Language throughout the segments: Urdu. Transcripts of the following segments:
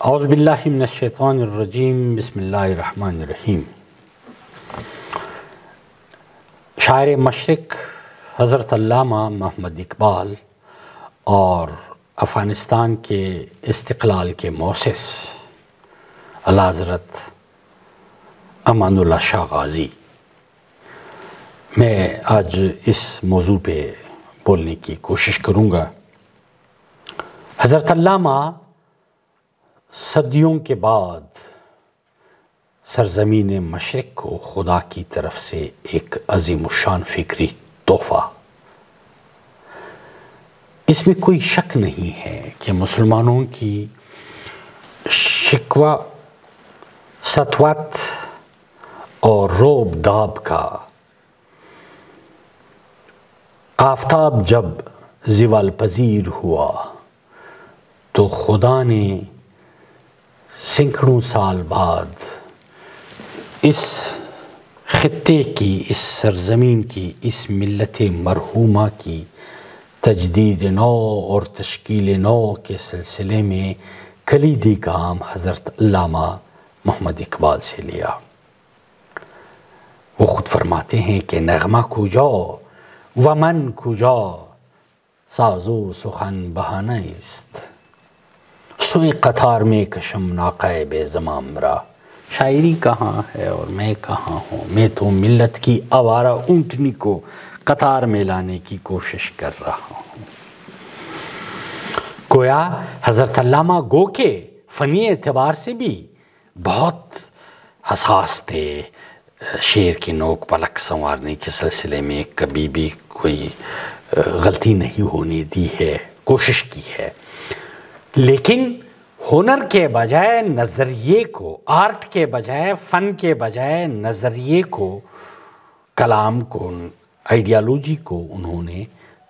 اعوذ باللہ من الشیطان الرجیم، بسم اللہ الرحمن الرحیم۔ شاعر مشرق حضرت علامہ محمد اقبال اور افغانستان کے استقلال کے مؤسس اعلیٰ حضرت امان اللہ شاہ غازی، میں آج اس موضوع پہ بولنے کی کوشش کروں گا۔ حضرت علامہ صدیوں کے بعد سرزمین مشرق کو خدا کی طرف سے ایک عظیم الشان فکری تحفہ۔ اس میں کوئی شک نہیں ہے کہ مسلمانوں کی شکوہ سطوت اور روب داب کا آفتاب جب زوال پذیر ہوا تو خدا نے سینکڑوں سال بعد اس خطے کی، اس سرزمین کی، اس ملت مرحومہ کی تجدید نو اور تشکیل نو کے سلسلے میں کلیدی کام حضرت علامہ محمد اقبال سے لیا۔ وہ خود فرماتے ہیں کہ نغمہ کجا و من کجا، ساز و سخن بہانہ است، سوئے قطار میں کشم ناقہ بے زمام را۔ شاعری کہاں ہے اور میں کہاں ہوں؟ میں تو ملت کی آوارہ اونٹنی کو قطار میں لانے کی کوشش کر رہا ہوں۔ گویا حضرت علامہ گو کے فنی اعتبار سے بھی بہت حساس تھے، شعر کی نوک پلک سنوارنے کے سلسلے میں کبھی بھی کوئی غلطی نہیں ہونے دی ہے، کوشش کی ہے، لیکن ہنر کے بجائے نظریے کو، آرٹ کے بجائے، فن کے بجائے نظریے کو، کلام کو، آئیڈیالوجی کو انہوں نے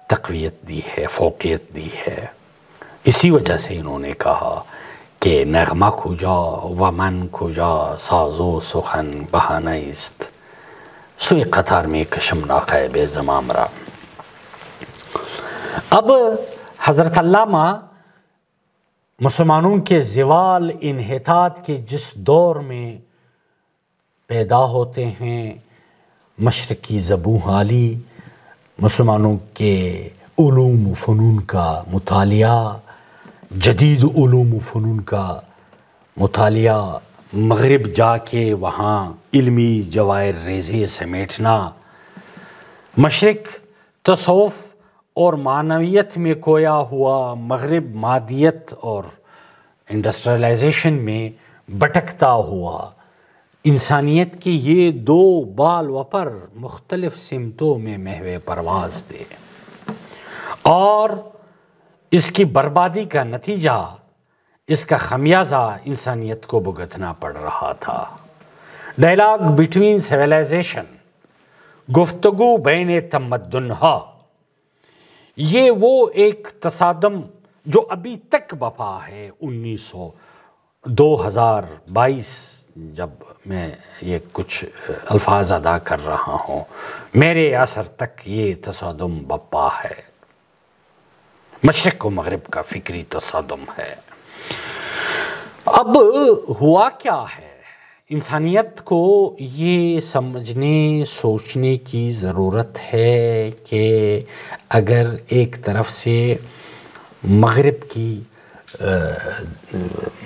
تقویت دی ہے، فوقیت دی ہے۔ اسی وجہ سے انہوں نے کہا کہ نغمہ کجا و من کجا، ساز و سخن بہانہ است، سوئے قطار میں کشم ناقہ بے زمام را۔ اب حضرت علامہ مسلمانوں کے زوال انحطاط کے جس دور میں پیدا ہوتے ہیں، مشرقی زبوں حالی مسلمانوں کے علوم و فنون کا مطالعہ، جدید علوم و فنون کا مطالعہ، مغرب جا کے وہاں علمی جواہر ریزے سمیٹنا، مشرق تصوف اور معنویت میں کھویا ہوا، مغرب مادیت اور انڈسٹریلائزیشن میں بھٹکتا ہوا، انسانیت کے یہ دو بال وپر مختلف سمتوں میں محو پرواز تھے، اور اس کی بربادی کا نتیجہ، اس کا خمیازہ انسانیت کو بھگتنا پڑ رہا تھا۔ ڈائلاگ بٹوین سویلائزیشن، گفتگو بین تمدنہا، یہ وہ ایک تصادم جو ابھی تک بپا ہے۔ 2022 جب میں یہ کچھ الفاظ ادا کر رہا ہوں، میرے اثر تک یہ تصادم بپا ہے، مشرق و مغرب کا فکری تصادم ہے۔ اب ہوا کیا ہے؟ انسانیت کو یہ سمجھنے سوچنے کی ضرورت ہے کہ اگر ایک طرف سے مغرب کی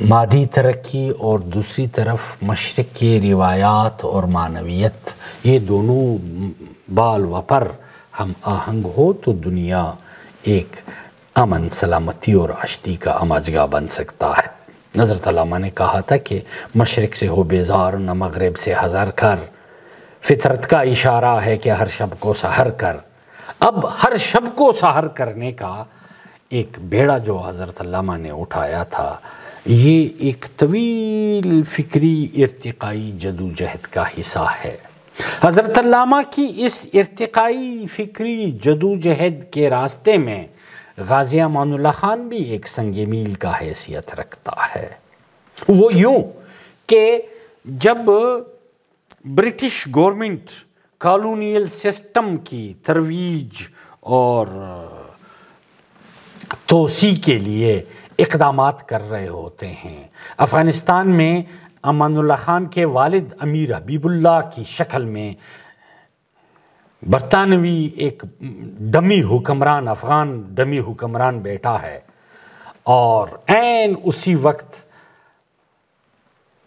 مادی ترقی اور دوسری طرف مشرق کی روایات اور معنویت، یہ دونوں بال وپر ہم آہنگ ہو تو دنیا ایک امن، سلامتی اور اشتی کا امجگا بن سکتا ہے۔ حضرت علامہ نے کہا تھا کہ مشرق سے ہو بیزار نہ مغرب سے حذر کر، فطرت کا اشارہ ہے کہ ہر شب کو سحر کر۔ اب ہر شب کو سحر کرنے کا ایک بیڑا جو حضرت علامہ نے اٹھایا تھا، یہ ایک طویل فکری ارتقائی جدوجہد کا حصہ ہے۔ حضرت علامہ کی اس ارتقائی فکری جدوجہد کے راستے میں غازی امان اللہ خان بھی ایک سنگ میل کا حیثیت رکھتا ہے۔ وہ یوں کہ جب برٹش گورنمنٹ کالونیل سسٹم کی ترویج اور توسیع کے لیے اقدامات کر رہے ہوتے ہیں۔ افغانستان میں امان اللہ خان کے والد امیر حبیب اللہ کی شکل میں برطانوی ایک ڈمی حکمران، افغان ڈمی حکمران بیٹھا ہے، اور عین اسی وقت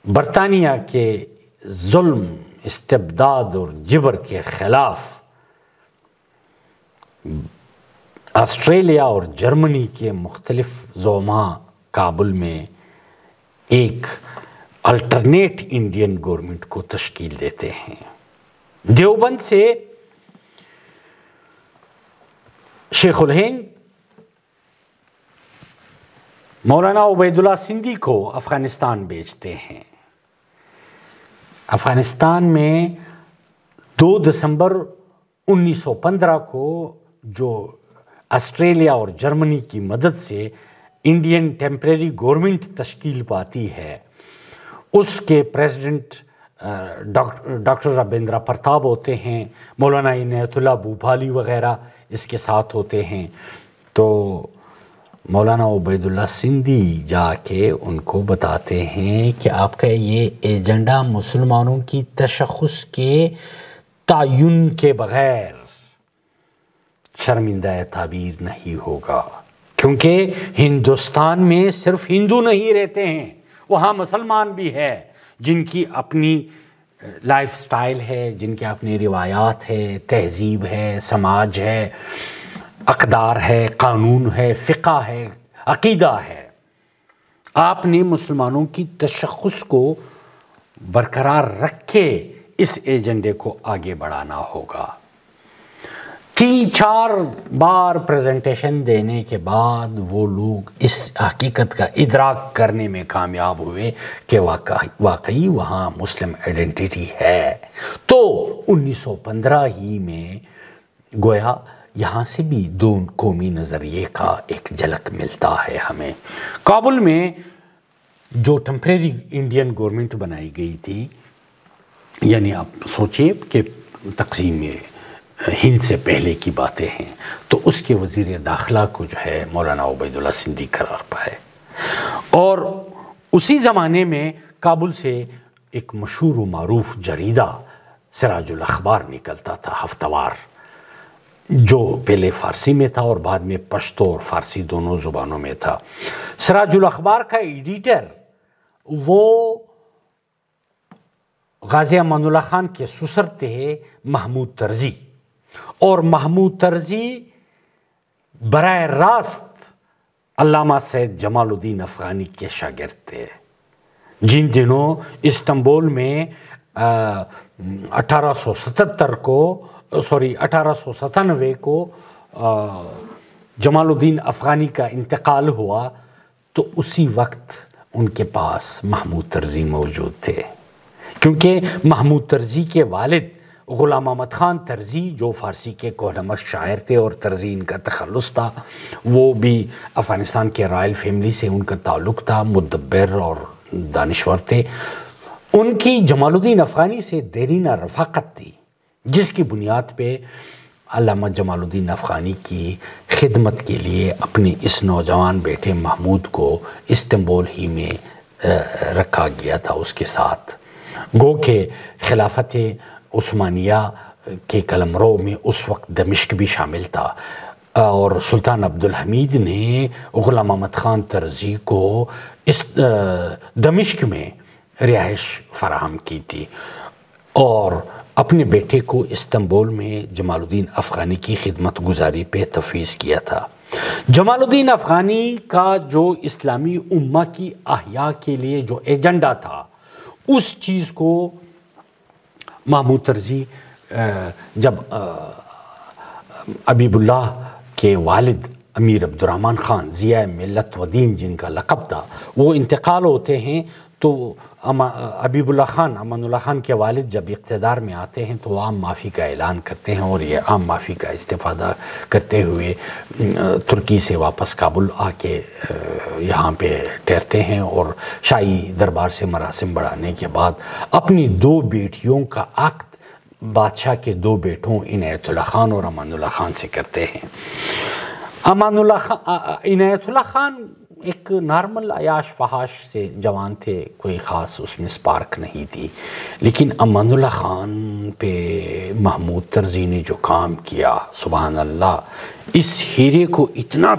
برطانیہ کے ظلم، استبداد اور جبر کے خلاف آسٹریلیا اور جرمنی کے مختلف زعماء کابل میں ایک الٹرنیٹ انڈین گورنمنٹ کو تشکیل دیتے ہیں۔ دیوبند سے شیخ الہند مولانا عبید اللہ سندھی کو افغانستان بھیجتے ہیں۔ افغانستان میں 2 دسمبر 1915 کو جو آسٹریلیا اور جرمنی کی مدد سے انڈین ٹیمپریری گورنمنٹ تشکیل پاتی ہے، اس کے پریزیڈنٹ ڈاکٹر رابندرا پرتاپ ہوتے ہیں، مولانا عنایت اللہ بھوپالی وغیرہ اس کے ساتھ ہوتے ہیں۔ تو مولانا عبید اللہ سندھی جا کے ان کو بتاتے ہیں کہ آپ کا یہ ایجنڈا مسلمانوں کی تشخص کے تعین کے بغیر شرمندہ تعبیر نہیں ہوگا، کیونکہ ہندوستان میں صرف ہندو نہیں رہتے ہیں، وہاں مسلمان بھی ہے جن کی اپنی لائف سٹائل ہے، جن کے اپنی روایات ہے، تہذیب ہے، سماج ہے، اقدار ہے، قانون ہے، فقہ ہے، عقیدہ ہے۔ آپ نے مسلمانوں کی تشخص کو برقرار رکھ کے اس ایجنڈے کو آگے بڑھانا ہوگا۔ 3-4 بار پریزنٹیشن دینے کے بعد وہ لوگ اس حقیقت کا ادراک کرنے میں کامیاب ہوئے کہ واقعی وہاں مسلم آئیڈینٹی ہے۔ تو 1915 ہی میں گویا یہاں سے بھی 2 قومی نظریے کا ایک جھلک ملتا ہے ہمیں۔ کابل میں جو ٹیمپریری انڈین گورنمنٹ بنائی گئی تھی، یعنی آپ سوچئے کہ تقسیم ہند سے پہلے کی باتیں ہیں، تو اس کے وزیر داخلہ کو جو ہے مولانا عبید اللہ سندھی قرار پائے، اور اسی زمانے میں کابل سے ایک مشہور و معروف جریدہ سراج الاخبار نکلتا تھا، ہفتہ وار، جو پہلے فارسی میں تھا اور بعد میں پشتو اور فارسی دونوں زبانوں میں تھا۔ سراج الاخبار کا ایڈیٹر وہ غازی امان اللہ خان کے سسر تھے محمود طرزی، اور محمود طرزی براہ راست علامہ سید جمال الدین افغانی کے شاگرد تھے، جن دنوں استنبول میں 1897 کو جمال الدین افغانی کا انتقال ہوا، تو اسی وقت ان کے پاس محمود طرزی موجود تھے، کیونکہ محمود طرزی کے والد غلام احمد خان طرزی جو فارسی کے کوہ شاعر تھے اور طرزی ان کا تخلص تھا، وہ بھی افغانستان کے رائل فیملی سے ان کا تعلق تھا، مدبر اور دانشور تھے۔ ان کی جمال الدین افغانی سے دیرینہ رفاقت تھی، جس کی بنیاد پہ علامہ جمال الدین افغانی کی خدمت کے لیے اپنے اس نوجوان بیٹے محمود کو استنبول ہی میں رکھا گیا تھا اس کے ساتھ۔ گو کہ خلافت عثمانیہ کے قلمرو میں اس وقت دمشق بھی شامل تھا، اور سلطان عبدالحمید نے غلام احمد خان طرزی کو اس دمشق میں رہائش فراہم کی تھی، اور اپنے بیٹے کو استنبول میں جمال الدین افغانی کی خدمت گزاری پہ تفویض کیا تھا۔ جمال الدین افغانی کا جو اسلامی امہ کی احیاء کے لیے جو ایجنڈا تھا، اس چیز کو محمود طرزی جب حبیب اللہ کے والد امیر عبد الرحمن خان ضیاء ملت و دین جن کا لقب تھا، وہ انتقال ہوتے ہیں، تو حبیب اللہ خان، امان اللہ خان کے والد جب اقتدار میں آتے ہیں تو عام معافی کا اعلان کرتے ہیں، اور یہ عام معافی کا استفادہ کرتے ہوئے ترکی سے واپس کابل آ کے یہاں پہ ٹھہرتے ہیں، اور شاہی دربار سے مراسم بڑھانے کے بعد اپنی 2 بیٹیوں کا عقد بادشاہ کے 2 بیٹوں عنایت اللہ خان اور امان اللہ خان سے کرتے ہیں۔ عنایت اللہ خان ایک نارمل عیاش فحاش سے جوان تھے، کوئی خاص اس میں سپارک نہیں تھی، لیکن امان اللہ خان پہ محمود طرزی نے جو کام کیا، سبحان اللہ، اس ہیرے کو اتنا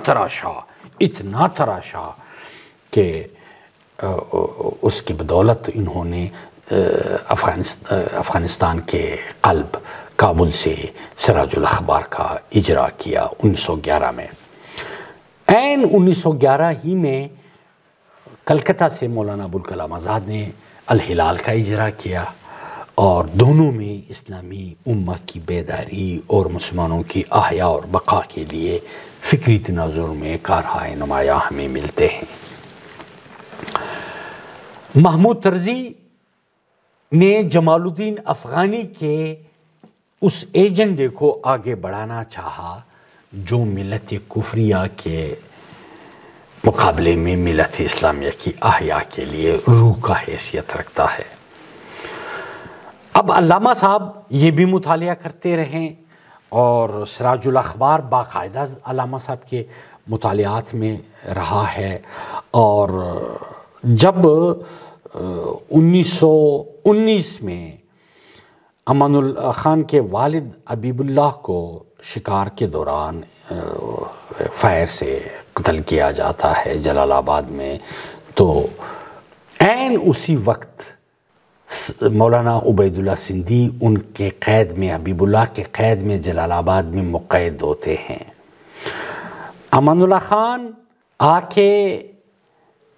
تراشا کہ اس کی بدولت انہوں نے افغانستان کے قلب کابل سے سراج الاخبار کا اجرا کیا 1911 میں۔ عین 1911 ہی میں کلکتہ سے مولانا ابوالکلام آزاد نے الہلال کا اجرا کیا، اور دونوں میں اسلامی امہ کی بیداری اور مسلمانوں کی احیاء اور بقا کے لیے فکری تناظر میں کارہائے نمایاں ہمیں ملتے ہیں۔ محمود طرزی نے جمال الدین افغانی کے اس ایجنڈے کو آگے بڑھانا چاہا جو ملت کفریہ کے مقابلے میں ملت اسلامیہ کی احیاء کے لیے روح کا حیثیت رکھتا ہے۔ اب علامہ صاحب یہ بھی مطالعہ کرتے رہیں، اور سراج الاخبار باقاعدہ علامہ صاحب کے مطالعات میں رہا ہے، اور جب 1919 میں امان اللہ خان کے والد حبیب اللہ کو شکار کے دوران فائر سے قتل کیا جاتا ہے جلال آباد میں، تو عین اسی وقت مولانا عبید اللہ سندھی ان کے قید میں، حبیب اللہ کے قید میں جلال آباد میں مقید ہوتے ہیں۔ امان اللہ خان آ کے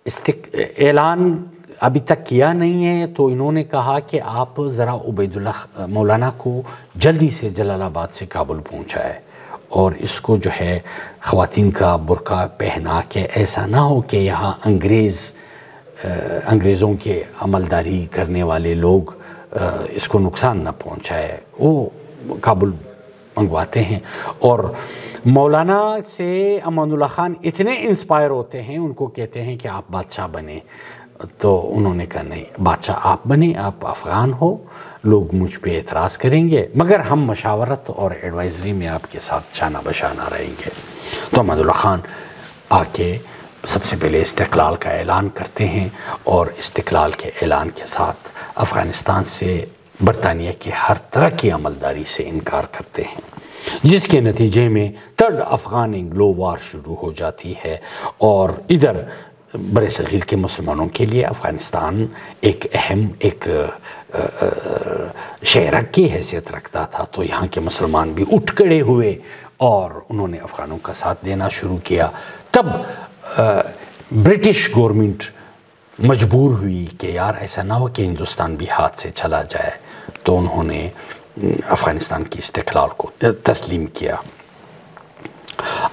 اعلان ابھی تک کیا نہیں ہے، تو انہوں نے کہا کہ آپ ذرا عبید اللہ مولانا کو جلدی سے جلال آباد سے کابل پہنچائے، اور اس کو جو ہے خواتین کا برقع پہنا کے، ایسا نہ ہو کہ یہاں انگریزوں کے عملداری کرنے والے لوگ اس کو نقصان نہ پہنچائے۔ وہ کابل منگواتے ہیں، اور مولانا سے امان اللہ خان اتنے انسپائر ہوتے ہیں، ان کو کہتے ہیں کہ آپ بادشاہ بنیں، تو انہوں نے کہا نہیں، بادشاہ آپ بنیں، آپ افغان ہو، لوگ مجھ پہ اعتراض کریں گے، مگر ہم مشاورت اور ایڈوائزری میں آپ کے ساتھ شانہ بشانہ رہیں گے۔ تو امان اللہ خان آ کے سب سے پہلے استقلال کا اعلان کرتے ہیں، اور استقلال کے اعلان کے ساتھ افغانستان سے برطانیہ کی ہر طرح کی عملداری سے انکار کرتے ہیں، جس کے نتیجے میں تھرڈ افغان اینگلو وار شروع ہو جاتی ہے، اور ادھر بر صغیر کے مسلمانوں کے لیے افغانستان ایک اہم ایک شہرک کی حیثیت رکھتا تھا، تو یہاں کے مسلمان بھی اٹھ کھڑے ہوئے اور انہوں نے افغانوں کا ساتھ دینا شروع کیا۔ تب برٹش گورنمنٹ مجبور ہوئی کہ یار ایسا نہ ہو کہ ہندوستان بھی ہاتھ سے چلا جائے، تو انہوں نے افغانستان کی استقلال کو تسلیم کیا۔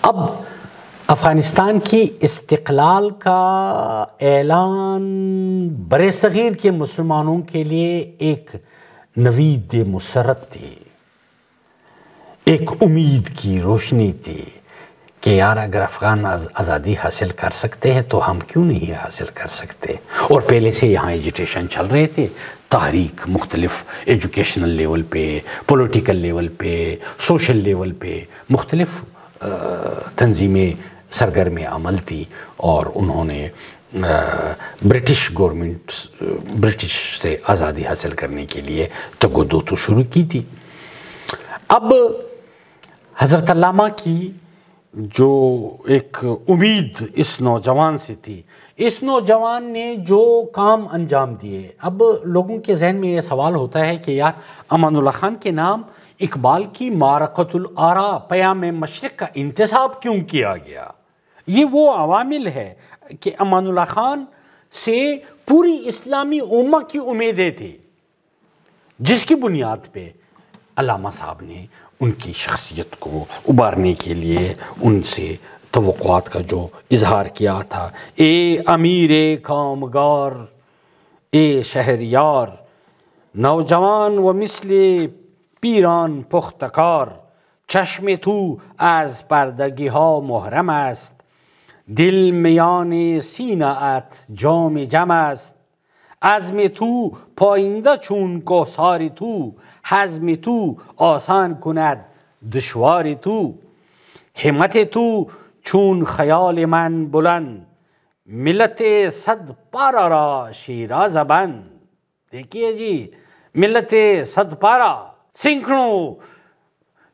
اب افغانستان کی استقلال کا اعلان برصغیر کے مسلمانوں کے لیے ایک نوید مسرت تھی، ایک امید کی روشنی تھی کہ یار اگر افغان آزادی حاصل کر سکتے ہیں تو ہم کیوں نہیں حاصل کر سکتے۔ اور پہلے سے یہاں ایجوٹیشن چل رہے تھے، تحریک مختلف ایجوکیشنل لیول پہ، پولیٹیکل لیول پہ، سوشل لیول پہ مختلف تنظیمیں سرگرم عمل تھی، اور انہوں نے برٹش گورنمنٹ برٹش سے آزادی حاصل کرنے کے لیے تگ و دو تو شروع کی تھی۔ اب حضرت علامہ کی جو ایک امید اس نوجوان سے تھی، اس نوجوان نے جو کام انجام دیے، اب لوگوں کے ذہن میں یہ سوال ہوتا ہے کہ یار امان اللہ خان کے نام اقبال کی معرکۃ الآراء پیام مشرق کا انتصاب کیوں کیا گیا؟ یہ وہ عوامل ہے کہ امان اللہ خان سے پوری اسلامی امہ کی امیدیں تھیں، جس کی بنیاد پہ علامہ صاحب نے ان کی شخصیت کو ابھارنے کے لیے ان سے توقعات کا جو اظہار کیا تھا۔ اے امیر کامگار، اے شہریار، نوجوان و مثل پیران پختکار، چشم تو از پردگی ها محرم است، دل میان سینه ات جام جم است، عزم تو پاینده چون کوثار تو، حزم تو آسان کند دشوار تو، همت تو چون خیال من بلند، ملت صد پارہ را شیراز بند. دیکھیے جی، ملت صد پارہ سینکڑوں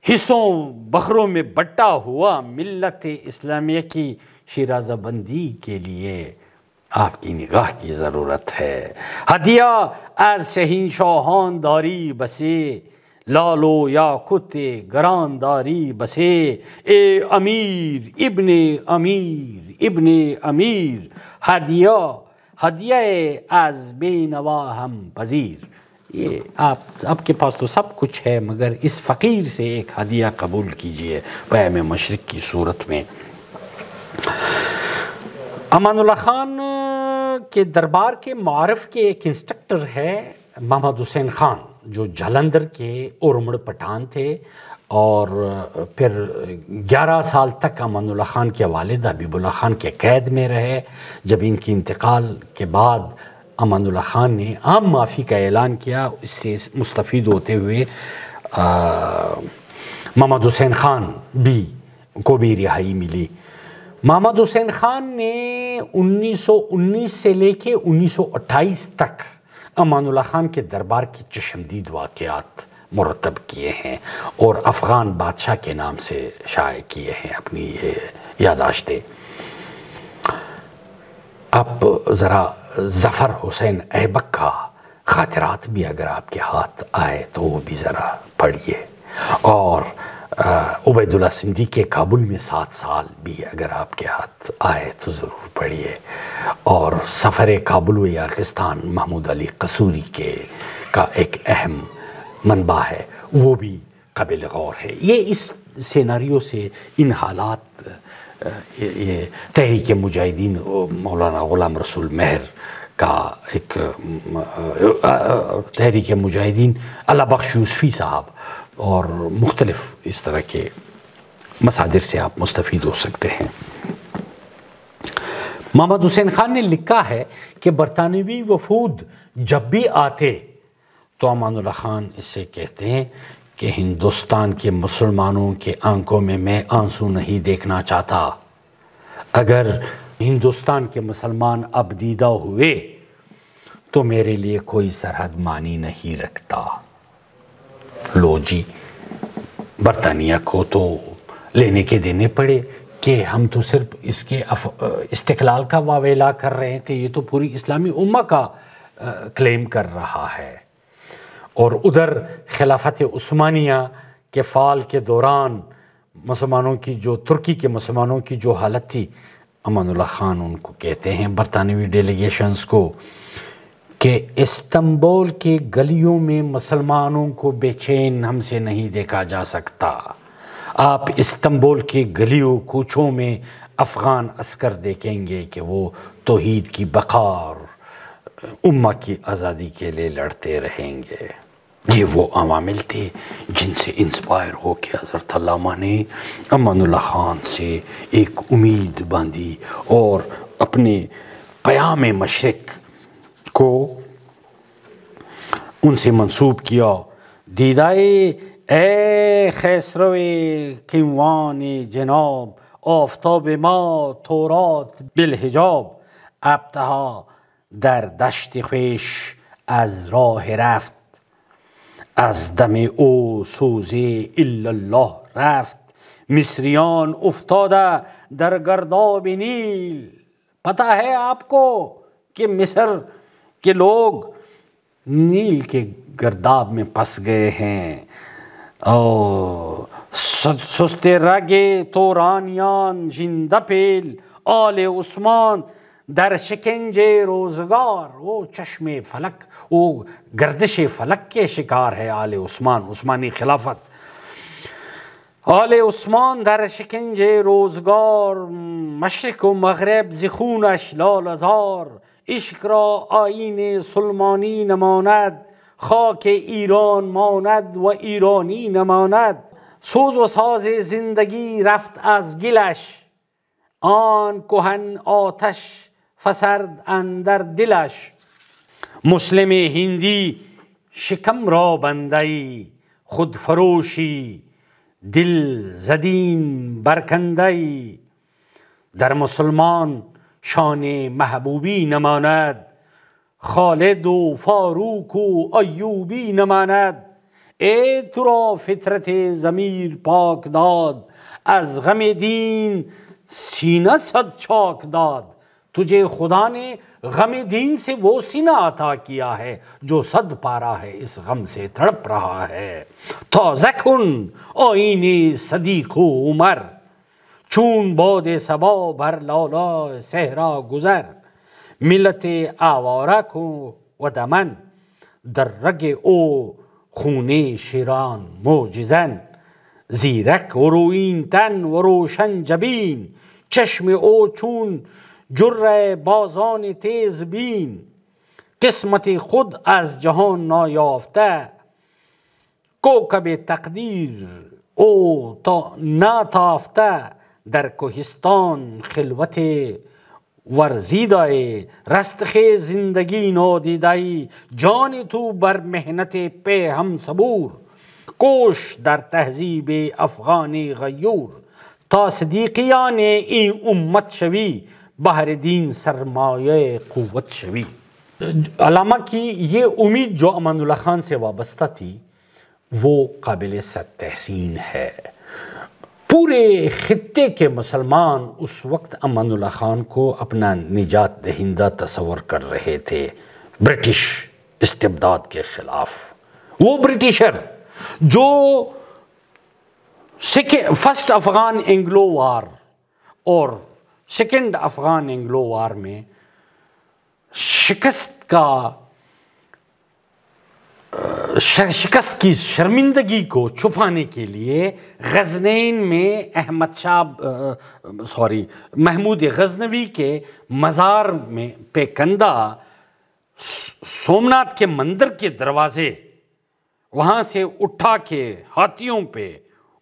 حصوں بخروں میں بٹا ہوا ملت اسلامیہ کی شیرازہ بندی کے لیے آپ کی نگاہ کی ضرورت ہے. ہدیہ از شہنشاہان داری بسے، لالو یاقوت گران داری بسے. اے امیر ابن امیر ابن امیر، ہدیہ از بے نوا ہم پذیر. یہ آپ کے پاس تو سب کچھ ہے، مگر اس فقیر سے ایک ہدیہ قبول کیجئے پیام مشرق کی صورت میں. امان اللہ خان کے دربار کے معارف کے ایک انسٹرکٹر ہے محمد حسین خان، جو جلندھر کے اورمڑ پٹھان تھے، اور پھر 11 سال تک امان اللہ خان کے والد حبیب اللہ خان کے قید میں رہے. جب ان کی انتقال کے بعد امان اللہ خان نے عام معافی کا اعلان کیا. اس سے مستفید ہوتے ہوئے محمد حسین خان کو بھی رہائی ملی. محمد حسین خان نے 1919 سے لے کے 1928 تک امان اللہ خان کے دربار کی چشمدید واقعات مرتب کیے ہیں اور افغان بادشاہ کے نام سے شائع کیے ہیں اپنی یہ یادداشتیں. اب ذرا ظفر حسین ایبک کا خاطرات بھی اگر آپ کے ہاتھ آئے تو وہ بھی ذرا پڑھیے، اور عبید اللہ سندھی کے کابل میں 7 سال بھی اگر آپ کے ہاتھ آئے تو ضرور پڑھیے، اور سفر کابل و یاغستان محمود علی قصوری کا ایک اہم منبع ہے، وہ بھی قابل غور ہے. یہ اس سیناریو سے ان حالات، یہ تحریک مجاہدین مولانا غلام رسول مہر کا ایک تحریک مجاہدین اللہ بخش یوسفی صاحب اور مختلف اس طرح کے مصادر سے آپ مستفید ہو سکتے ہیں. محمد حسین خان نے لکھا ہے کہ برطانوی وفود جب بھی آتے تو امان اللہ خان اس سے کہتے ہیں کہ ہندوستان کے مسلمانوں کے آنکھوں میں میں آنسو نہیں دیکھنا چاہتا. اگر ہندوستان کے مسلمان اب دیدہ ہوئے تو میرے لیے کوئی سرحد معنی نہیں رکھتا. لو جی، برطانیہ کو تو لینے کے دینے پڑے کہ ہم تو صرف اس کے استقلال کا واویلا کر رہے تھے، یہ تو پوری اسلامی امہ کا کلیم کر رہا ہے. اور ادھر خلافت عثمانیہ کے فال کے دوران مسلمانوں کی ترکی کے مسلمانوں کی جو حالت تھی، امان اللہ خان ان کو کہتے ہیں برطانوی ڈیلیگیشنز کو کہ استنبول کے گلیوں میں مسلمانوں کو بے چین ہم سے نہیں دیکھا جا سکتا. آپ استنبول کے گلیوں کوچوں میں افغان عسکر دیکھیں گے کہ وہ توحید کی بقا اور امہ کی آزادی کے لیے لڑتے رہیں گے. یہ وہ عوامل تھے جن سے انسپائر ہو کے حضرت علامہ نے امان اللہ خان سے ایک امید باندھی اور اپنے پیام مشرق کو ان سے منسوب کیا. دیدائے اے خسرو کیوان جناب، آفتاب ما تورات بالحجاب. ابتها در دشت خویش از راه رفت، از دم او سوز الا الله رفت. مصریان افتاده در گرداب نیل. پتہ ہے آپ کو کہ مصر کے لوگ نیل کے گرداب میں پس گئے ہیں. سست رگے تورانیان زنده پیل، آل عثمان در شکنج روزگار. وہ چشم فلک، وہ گردش فلک کے شکار ہے آل عثمان، عثمانی خلافت. آل عثمان در شکنج روزگار، مشرق و مغرب ز خونش لالزار. عشق را آیین سلمانی نماند، خاک ایران ماند و ایرانی نماند. سوز و ساز زندگی رفت از گلش، آن کهن آتش فسرد اندر دلش. مسلم هندی شکم را بنده‌ای، خود فروشی دل زدین برکنده‌ای. در مسلمان شان محبوبی نماند، خالد و فاروق و ایوبی نماند. ای تو را فطرت ضمیر پاک داد، از غم دین سینہ صد چاک داد. تجھے خدا نے غم دین سے وہ سینہ عطا کیا ہے جو صد پارہ ہے اس غم سے تڑپ رہا ہے. تازہ کن آئین صدیق و عمر، چون باد صبا بھر لالا صحرا گزر. ملت آوارہ کو و دمن، در رگ او خون شیران معجزن. زیرک و رویین تن و روشن جبین، چشم او چون جر بازان تیز بین. قسمت خود از جهان نایافته، کوكب تقدیر او ناتافته. در کوهستان خلوت ورزیدای، رستخیز زندگی نادیدایی. جان تو بر محنت پی هم صبور، کوش در تهذیب افغان غیور. تا صدیقیان این امت شوی، بحر دین سرمایہ قوت شوی. علامہ کی یہ امید جو امان اللہ خان سے وابستہ تھی وہ قابل صد تحسین ہے. پورے خطے کے مسلمان اس وقت امان اللہ خان کو اپنا نجات دہندہ تصور کر رہے تھے برٹش استبداد کے خلاف. وہ برٹشر جو فرسٹ افغان انگلو وار اور سیکنڈ افغان انگلو وار میں شکست کی شرمندگی کو چھپانے کے لیے غزنین میں محمود غزنوی کے مزار میں پیکندہ سومناتھ کے مندر کے دروازے وہاں سے اٹھا کے ہاتھیوں پہ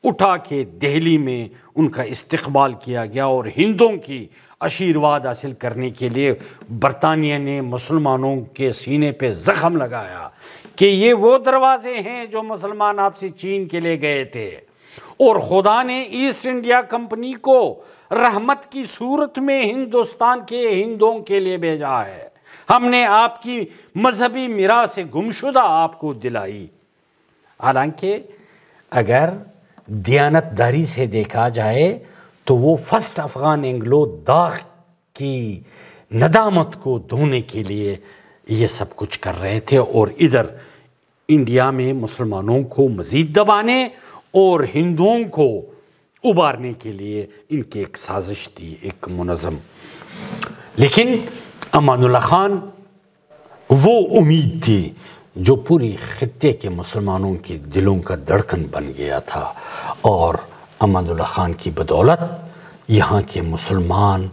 اٹھا کے دہلی میں ان کا استقبال کیا گیا. اور ہندوؤں کی آشیرواد حاصل کرنے کے لیے برطانیہ نے مسلمانوں کے سینے پہ زخم لگایا کہ یہ وہ دروازے ہیں جو مسلمان آپ سے چین کے لے گئے تھے، اور خدا نے ایسٹ انڈیا کمپنی کو رحمت کی صورت میں ہندوستان کے ہندوؤں کے لیے بھیجا ہے. ہم نے آپ کی مذہبی میراث گمشدہ آپ کو دلائی. حالانکہ اگر دیانت داری سے دیکھا جائے تو وہ فرسٹ افغان انگلو داغ کی ندامت کو دھونے کے لیے یہ سب کچھ کر رہے تھے، اور ادھر انڈیا میں مسلمانوں کو مزید دبانے اور ہندوؤں کو ابارنے کے لیے ان کی ایک سازش تھی، ایک منظم. لیکن امان اللہ خان وہ امید تھی جو پوری خطے کے مسلمانوں کے دلوں کا دھڑکن بن گیا تھا، اور امان اللہ خان کی بدولت یہاں کے مسلمان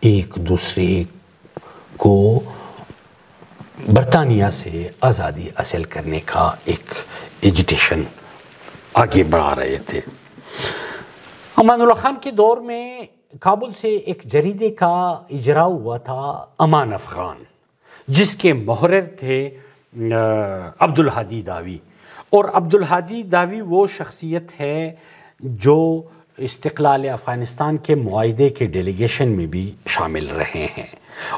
ایک دوسرے کو برطانیہ سے آزادی حاصل کرنے کا ایک ایجیٹیشن آگے بڑھا رہے تھے. امان اللہ خان کے دور میں کابل سے ایک جریدے کا اجرا ہوا تھا امان افغان، جس کے محرر تھے عبدالہادی داوی. اور عبدالہادی داوی وہ شخصیت ہے جو استقلال افغانستان کے معاہدے کے ڈیلیگیشن میں بھی شامل رہے ہیں،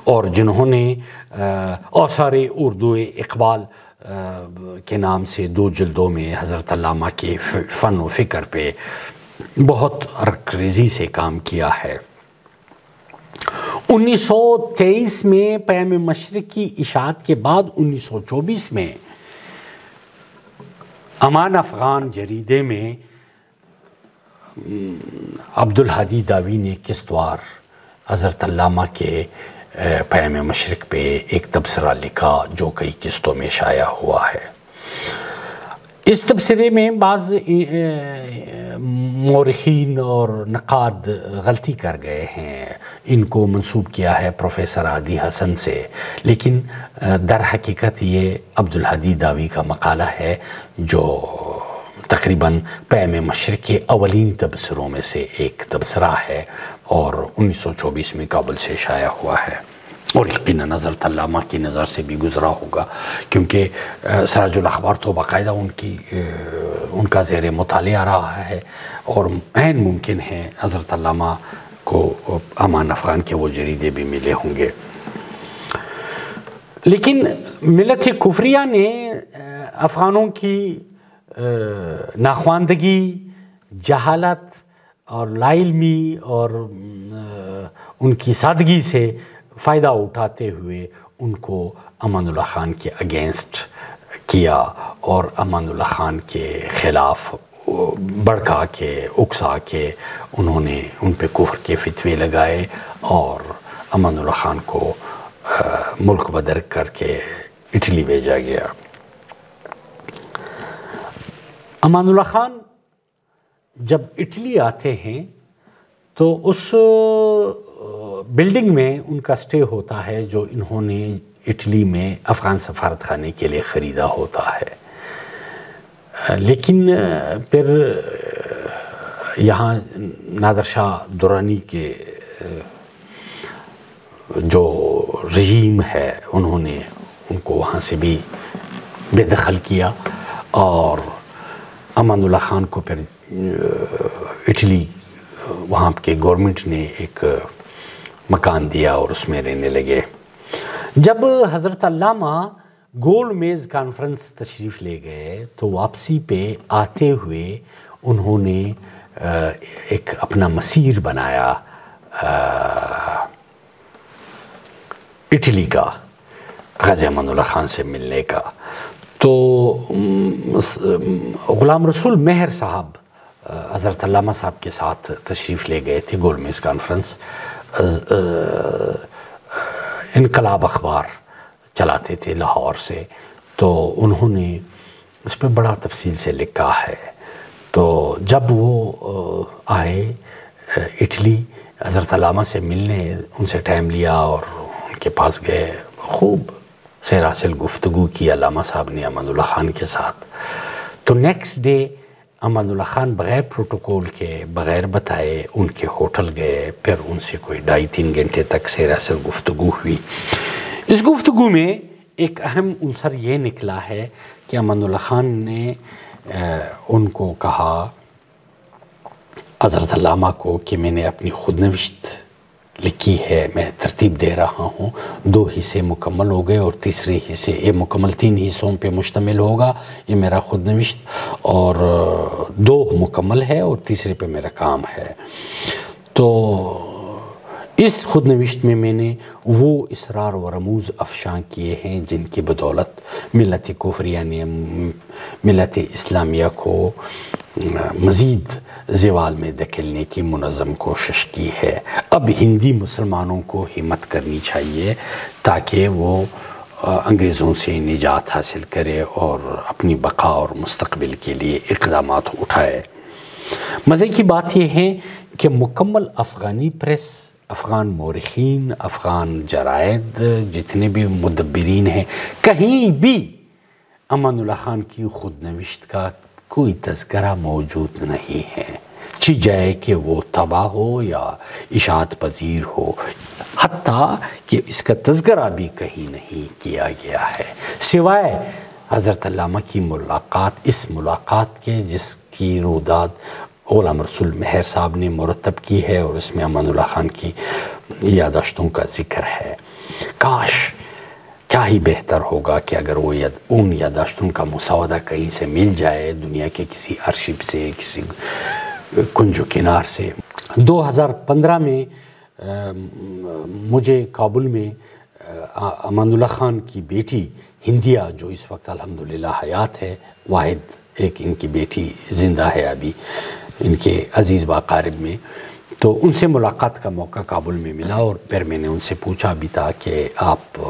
اور جنہوں نے آثار اردو اقبال کے نام سے 2 جلدوں میں حضرت علامہ کے فن و فکر پہ بہت رکریزی سے کام کیا ہے. 1923 میں پیام مشرق کی اشاعت کے بعد 1924 میں امان افغان جریدے میں عبدالہادی داوی نے قسطوار حضرت علامہ کے پیام مشرق پہ ایک تبصرہ لکھا جو کئی قسطوں میں شائع ہوا ہے. اس تبصرے میں بعض مورخین اور نقاد غلطی کر گئے ہیں، ان کو منسوب کیا ہے پروفیسر عادی حسن سے، لیکن در حقیقت یہ عبدالہادی داوی کا مقالہ ہے جو تقریباً پیام مشرق کے اولین تبصروں میں سے ایک تبصرہ ہے، اور 1924 میں کابل سے شائع ہوا ہے، اور یقیناً حضرت علامہ کی نظر سے بھی گزرا ہوگا، کیونکہ سراج الاخبار تو باقاعدہ ان کا زیر مطالعہ رہا ہے، اور عین ممکن ہے حضرت علامہ کو امان افغان کے وہ جریدے بھی ملے ہوں گے. لیکن ملت کفریہ نے افغانوں کی ناخواندگی، جہالت اور لا علمی اور ان کی سادگی سے فائدہ اٹھاتے ہوئے ان کو امان اللہ خان کے اگینسٹ کیا اور امان اللہ خان کے خلاف بڑکا کے اکسا کے انہوں نے ان پہ کفر کے فتوے لگائے اور امان اللہ خان کو ملک بدر کر کے اٹلی بھیجا گیا. امان اللہ خان جب اٹلی آتے ہیں تو اس بلڈنگ میں ان کا سٹے ہوتا ہے جو انہوں نے اٹلی میں افغان سفارت خانے کے لیے خریدا ہوتا ہے. لیکن پھر یہاں نادر شاہ درانی کے جو رژیم ہے انہوں نے ان کو وہاں سے بھی بے دخل کیا اور امان اللہ خان کو پھر اٹلی وہاں کے گورنمنٹ نے ایک مکان دیا اور اس میں رہنے لگے. جب حضرت علامہ گول میز کانفرنس تشریف لے گئے تو واپسی پہ آتے ہوئے انہوں نے ایک اپنا مسیر بنایا اٹلی کا غازی امان اللہ خان سے ملنے کا. تو غلام رسول مہر صاحب حضرت علامہ صاحب کے ساتھ تشریف لے گئے تھے. گول میز کانفرنس انقلاب اخبار چلاتے تھے لاہور سے، تو انہوں نے اس پہ بڑا تفصیل سے لکھا ہے. تو جب وہ آئے اٹلی حضرت علامہ سے ملنے، ان سے ٹائم لیا اور ان کے پاس گئے، خوب سیراسل گفتگو کی علامہ صاحب نے امان اللہ خان کے ساتھ. تو نیکسٹ ڈے امان اللہ خان بغیر پروٹوکول کے، بغیر بتائے ان کے ہوٹل گئے. پھر ان سے کوئی 2.5-3 گھنٹے تک سیراسل گفتگو ہوئی. اس گفتگو میں ایک اہم عنصر یہ نکلا ہے کہ امان اللہ خان نے ان کو کہا، حضرت علامہ کو، کہ میں نے اپنی خود نوشت لکھی ہے، میں ترتیب دے رہا ہوں، 2 حصے مکمل ہو گئے اور تیسرے حصے، یہ مکمل 3 حصوں پہ مشتمل ہوگا، یہ میرا خود نوشت، اور 2 مکمل ہے اور تیسرے پہ میرا کام ہے. تو اس خود نوشت میں نے وہ اسرار و رموز افشاں کیے ہیں جن کی بدولت ملت کفریہ نے ملت اسلامیہ کو مزید زوال میں دھکیلنے کی منظم کوشش کی ہے. اب ہندی مسلمانوں کو ہمت کرنی چاہیے تاکہ وہ انگریزوں سے نجات حاصل کرے اور اپنی بقا اور مستقبل کے لیے اقدامات اٹھائے. مزے کی بات یہ ہے کہ مکمل افغانی پریس، افغان مورخین، افغان جرائد، جتنے بھی مدبرین ہیں، کہیں بھی امان اللہ خان کی خود نوشت کا کوئی تذکرہ موجود نہیں ہے، چی جائے کہ وہ تباہ ہو یا اشاعت پذیر ہو، حتیٰ کہ اس کا تذکرہ بھی کہیں نہیں کیا گیا ہے، سوائے حضرت علامہ کی ملاقات، اس ملاقات کے جس کی روداد غلام رسول مہر صاحب نے مرتب کی ہے اور اس میں امان اللہ خان کی یادداشتوں کا ذکر ہے. کاش، کیا ہی بہتر ہوگا کہ اگر وہ ان یادداشتوں کا مسودہ کہیں سے مل جائے، دنیا کے کسی ارشیو سے، کسی کنج و کنار سے. 2015 میں مجھے کابل میں امان اللہ خان کی بیٹی ہندیہ، جو اس وقت الحمدللہ حیات ہے، واحد ایک ان کی بیٹی زندہ ہے ابھی ان کے عزیز باقارب میں، تو ان سے ملاقات کا موقع کابل میں ملا. اور پھر میں نے ان سے پوچھا بھی تھا کہ آپ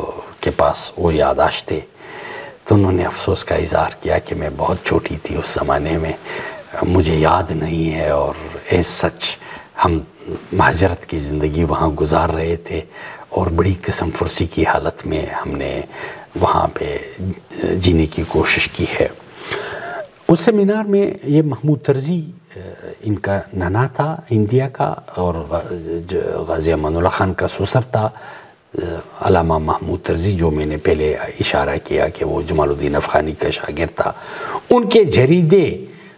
کے پاس وہ یادداشتیں، تو انہوں نے افسوس کا اظہار کیا کہ میں بہت چھوٹی تھی اس زمانے میں، مجھے یاد نہیں ہے، اور ایز سچ ہم مہاجرت کی زندگی وہاں گزار رہے تھے اور بڑی قسم فرسی کی حالت میں ہم نے وہاں پہ جینے کی کوشش کی ہے. اس سیمینار میں یہ محمود طرزی ان کا نانا تھا ہندیہ کا، اور غازی امان اللہ خان کا سسر تھا علامہ محمود طرزی، جو میں نے پہلے اشارہ کیا کہ وہ جمال الدین افغانی کا شاگرد تھا. ان کے جریدے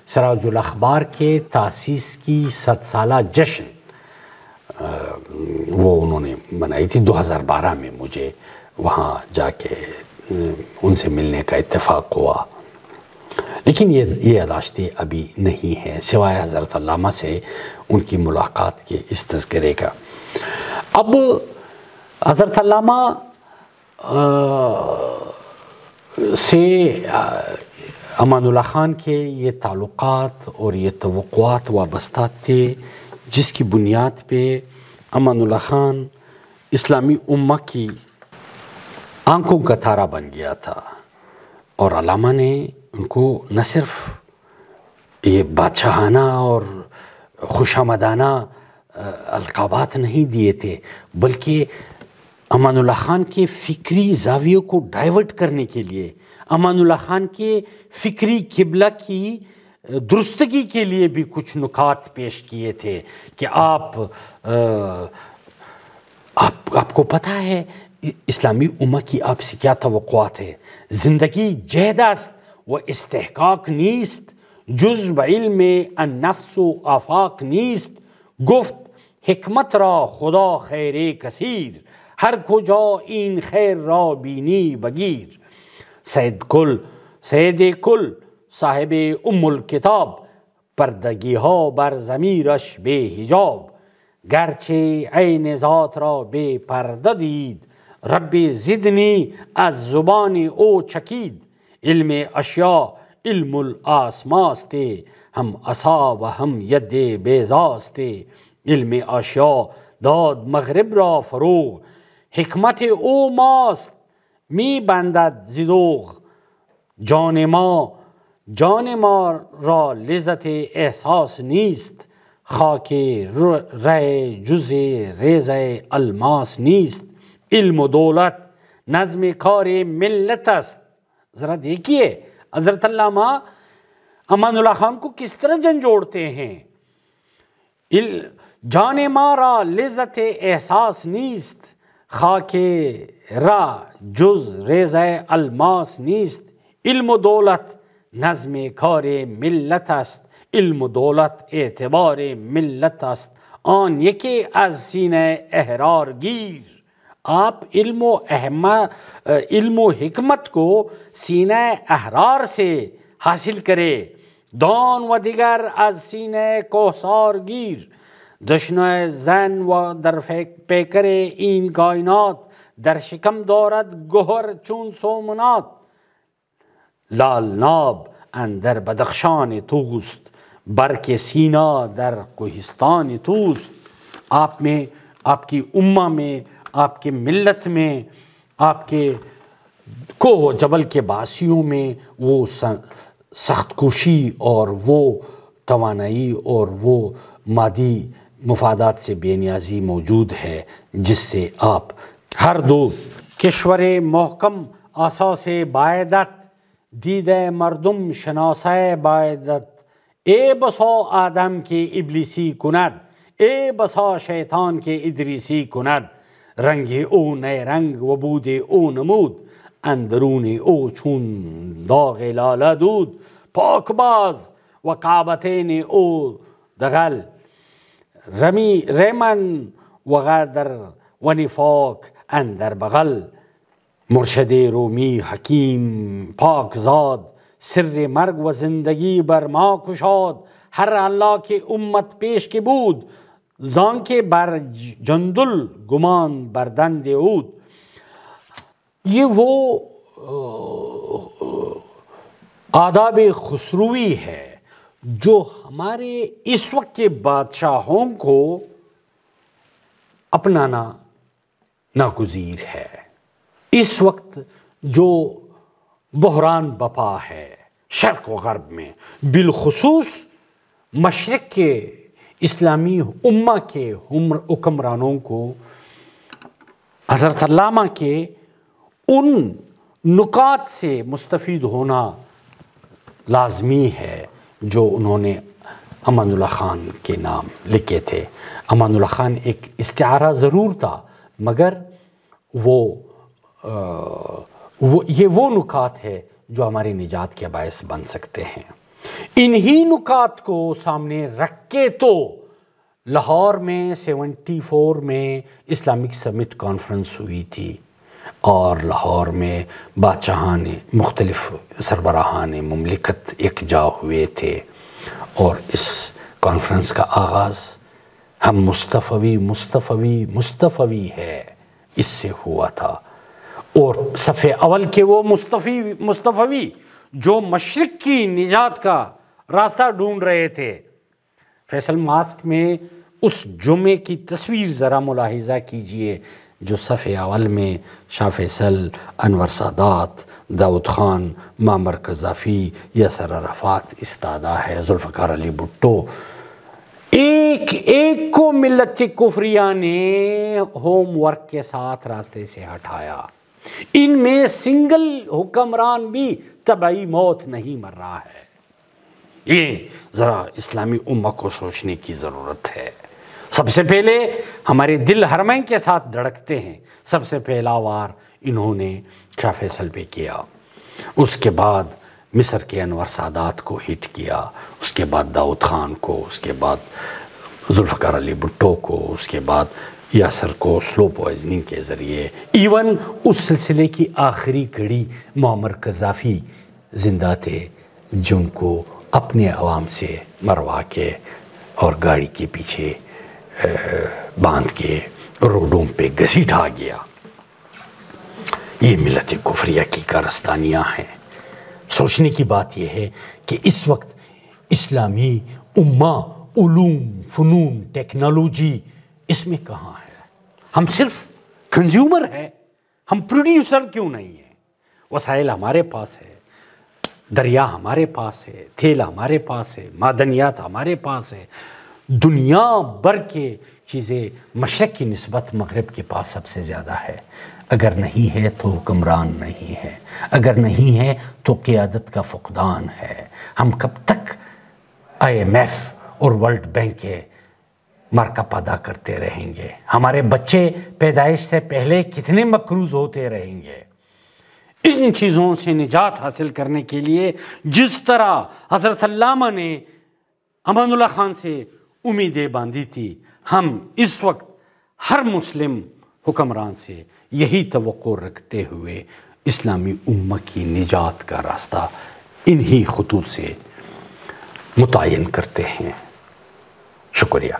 سراج الاخبار کے تاسیس کی 100 سالہ جشن وہ انہوں نے بنائی تھی 2012 میں. مجھے وہاں جا کے ان سے ملنے کا اتفاق ہوا، لیکن یہ یاداشتیں ابھی نہیں ہیں سوائے حضرت علامہ سے ان کی ملاقات کے اس تذکرے کا. اب حضرت علامہ سے امان اللہ خان کے یہ تعلقات اور یہ توقعات وابستہ تھے جس کی بنیاد پہ امان اللہ خان اسلامی امہ کی آنکھوں کا تارا بن گیا تھا، اور علامہ نے ان کو نہ صرف یہ بادشاہانہ اور خوشامدانہ القابات نہیں دیے تھے، بلکہ امان اللہ خان کے فکری زاویوں کو ڈائیورٹ کرنے کے لیے، امان اللہ خان کے فکری قبلہ کی درستگی کے لیے بھی کچھ نکات پیش کیے تھے کہ آپ کو پتہ ہے اسلامی امہ کی آپ سے کیا توقعات ہے. زندگی جہد است و استحقاق نیست، جز به علم النفس و آفاق نیست. گفت حکمت را خدا خیر کثیر، ہر کجا این خیر را بینی بگیر. سید کل صاحب ام الکتاب، پردگی ها بر ضمیرش بے حجاب. گرچه عین ذات را بے پرده دید، رب زدنی از زبان او چکید. علم اشیاء علم الاسماسته، هم عصا و هم ید بیضاسته. علم اشیاء داد مغرب را فروغ، حکمت او ماست می بندد زدوغ. جان ما را لذت احساس نیست، خاک ره جز ریز الماس نیست. علم و دولت نظم کار ملت است. ذرا دیکھیے حضرت علامہ امان اللہ خان کو کس طرح جھنجھوڑتے ہیں. جان ما را لذت احساس نیست، خاک را جز ریز الماس نیست. علم و دولت نظم کار ملت است، علم و دولت اعتبار ملت است. آن یکی از سینه احرار گیر. آپ علم و حکمت کو سینہ احرار سے حاصل کرے. دان و دیگر از سینہ کوثار گیر. دشنه زن و در پیکر این کائنات، در شکم دارد گوهر چون سومنات. لال ناب اندر بدخشان توست، برق سینا در کوہستان توست. آپ میں، آپ کی امہ میں، آپ کے ملت میں، آپ کے کوہ و جبل کے باسیوں میں وہ سخت کوشی اور وہ توانائی اور وہ مادی مفادات سے بے نیازی موجود ہے جس سے آپ ہر دو کشور محکم اساس بائدت، دیدہ مردم شناسہ بائدت. اے بسا آدم کے ابلیسی کند، اے بسا شیطان کے ادریسی کند. رنگ او نئے رنگ و بود او نمود، اندرون او چون داغ لاله دود. پاک باز و کعبتین او دغل، رمن و غدر و نفاق اندر بغل. مرشد رومی حکیم پاک زاد، سر مرگ و زندگی بر ما کشاد. ہر اللہ کے امت پیش کے بود، زان کے بر جندل گمان بردند عود. یہ وہ آداب خسروی ہے جو ہمارے اس وقت کے بادشاہوں کو اپنانا ناگزیر ہے. اس وقت جو بحران بپا ہے شرق و غرب میں، بالخصوص مشرق کے اسلامی امہ کے حکمرانوں کو حضرت علامہ کے ان نکات سے مستفید ہونا لازمی ہے جو انہوں نے امان اللہ خان کے نام لکھے تھے. امان اللہ خان ایک استعارہ ضرور تھا، مگر یہ وہ نکات ہے جو ہماری نجات کے باعث بن سکتے ہیں. انہی نکات کو سامنے رکھ کے تو لاہور میں 74 میں اسلامک سمٹ کانفرنس ہوئی تھی اور لاہور میں بادشاہان مختلف سربراہان مملکت یکجا ہوئے تھے، اور اس کانفرنس کا آغاز ہم مصطفی مصطفی مصطفی ہے اس سے ہوا تھا، اور صف اول کے وہ مصطفی جو مشرق کی نجات کا راستہ ڈھونڈ رہے تھے۔ فیصل ماسک میں اس جمعے کی تصویر ذرا ملاحظہ کیجئے جو صف اول میں شاہ فیصل، انور سادات، داؤد خان، معمر قذافی، یاسر عرفات استادہ ہے، ذوالفقار علی بھٹو، ایک ایک کو ملت کفریہ نے ہوم ورک کے ساتھ راستے سے ہٹایا۔ ان میں سنگل حکمران بھی طبعی موت نہیں مر رہا ہے۔ یہ ذرا اسلامی امہ کو سوچنے کی ضرورت ہے۔ سب سے پہلے ہمارے دل حرمین کے ساتھ دھڑکتے ہیں، سب سے پہلا وار انہوں نے شاہ فیصل پہ کیا، اس کے بعد مصر کے انور سادات کو ہٹ کیا، اس کے بعد داؤد خان کو، اس کے بعد ذوالفقار علی بھٹو کو، اس کے بعد یاسر کو سلو پوائزننگ کے ذریعے، ایون اس سلسلے کی آخری کڑی معمر قذافی زندہ تھے جن کو اپنے عوام سے مروا کے اور گاڑی کے پیچھے باندھ کے روڈوں پہ گھسیٹا گیا۔ یہ ملت کفریہ کی کارستانیاں ہیں۔ سوچنے کی بات یہ ہے کہ اس وقت اسلامی امہ علوم، فنون، ٹیکنالوجی اس میں کہاں ہے؟ ہم صرف کنزیومر ہیں، ہم پروڈیوسر کیوں نہیں ہیں؟ وسائل ہمارے پاس ہے، دریا ہمارے پاس ہے، تیل ہمارے پاس ہے، معدنیات ہمارے پاس ہے، دنیا بھر کے چیزیں مشرق کی نسبت مغرب کے پاس سب سے زیادہ ہے۔ اگر نہیں ہے تو حکمران نہیں ہے، اگر نہیں ہے تو قیادت کا فقدان ہے۔ ہم کب تک IMF اور ورلڈ بینک کے مرکب ادا کرتے رہیں گے؟ ہمارے بچے پیدائش سے پہلے کتنے مقروض ہوتے رہیں گے؟ ان چیزوں سے نجات حاصل کرنے کے لیے جس طرح حضرت علامہ نے امان اللہ خان سے امیدیں باندھی تھی، ہم اس وقت ہر مسلم حکمران سے یہی توقع رکھتے ہوئے اسلامی امہ کی نجات کا راستہ انہی خطوط سے متعین کرتے ہیں۔ شکریہ۔